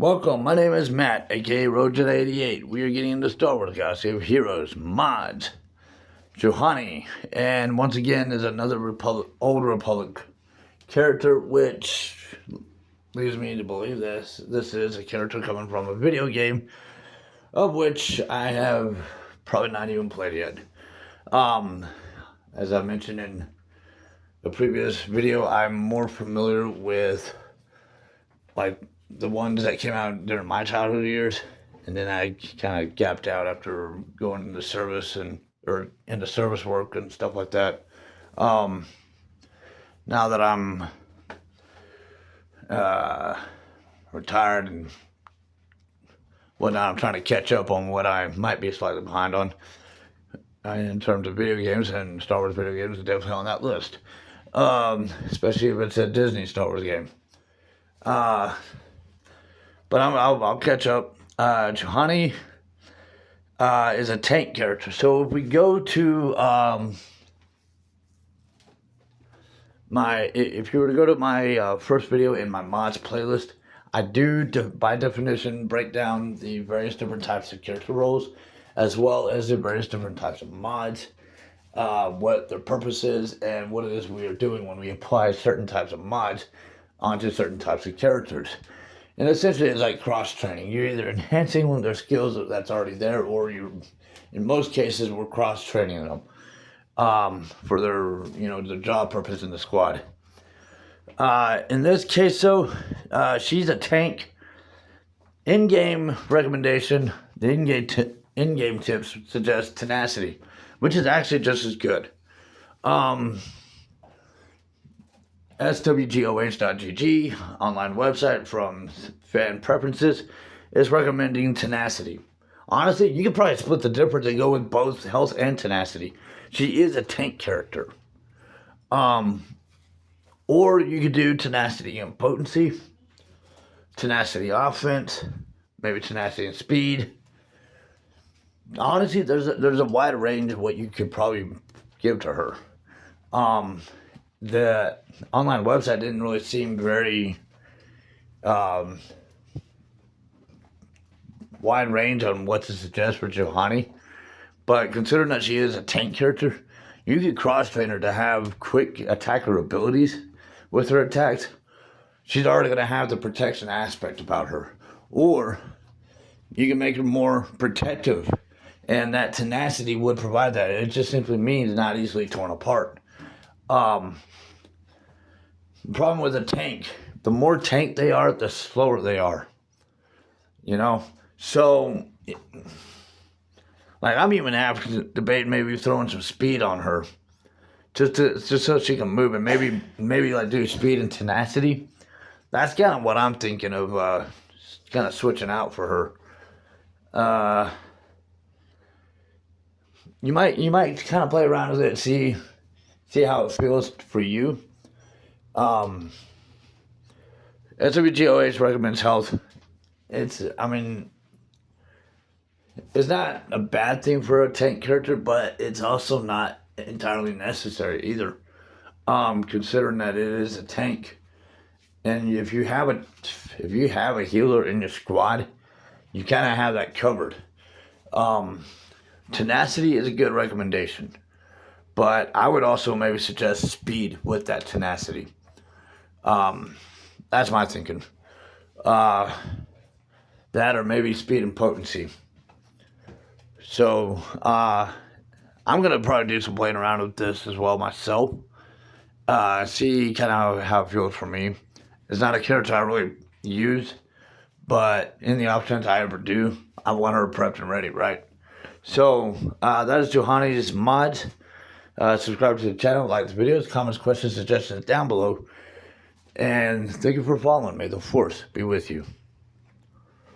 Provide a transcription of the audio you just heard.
Welcome, my name is Matt, aka RoadJedi88. We are getting into Star Wars Galaxy of Heroes, mods, Juhani, and once again is another Old Republic character, which leads me to believe this is a character coming from a video game, of which I have probably not even played yet. As I mentioned in the previous video, I'm more familiar with, like, the ones that came out during my childhood years, and then I kind of gapped out after going into service or into service work and stuff like that. Now that I'm retired and whatnot, I'm trying to catch up on what I might be slightly behind on in terms of video games, and Star Wars video games is definitely on that list, especially if it's a Disney Star Wars game. But I'll catch up. Juhani is a tank character. So if we go to if you were to go to my first video in my mods playlist, I do, by definition, break down the various different types of character roles, as well as the various different types of mods, what their purpose is, and what it is we are doing when we apply certain types of mods onto certain types of characters. And essentially, it's like cross-training. You're either enhancing one of their skills that's already there, or in most cases, we're cross-training them for their job purpose in the squad. In this case, though, she's a tank. In-game recommendation, the in-game tips suggest tenacity, which is actually just as good. Swgoh.gg, online website from fan preferences, is recommending tenacity. Honestly, you could probably split the difference and go with both health and tenacity. She is a tank character. Or you could do tenacity and potency, tenacity offense, maybe tenacity and speed. Honestly, there's a wide range of what you could probably give to her. The online website didn't really seem very wide range on what to suggest for Juhani, but considering that she is a tank character, you could cross-train her to have quick attacker abilities with her attacks. She's already going to have the protection aspect about her, or you can make her more protective, and that tenacity would provide that. It just simply means not easily torn apart. The problem with a tank, the more tank they are, the slower they are. So, like, I'm even half debating maybe throwing some speed on her, just so she can move, and maybe like do speed and tenacity. That's kind of what I'm thinking of, kind of switching out for her. You might kind of play around with it, see how it feels for you. SWGOH recommends health. It's not a bad thing for a tank character, but it's also not entirely necessary either. Considering that it is a tank, and if you have a healer in your squad, you kind of have that covered. Tenacity is a good recommendation, but I would also maybe suggest speed with that tenacity. That's my thinking. That or maybe speed and potency. So, I'm going to probably do some playing around with this as well myself. See kind of how it feels for me. It's not a character I really use, but in the off chance I ever do, I want her prepped and ready, right? So, that is Juhani's mods. Subscribe to the channel, like the videos, comments, questions, suggestions down below. And thank you for following me. The Force be with you.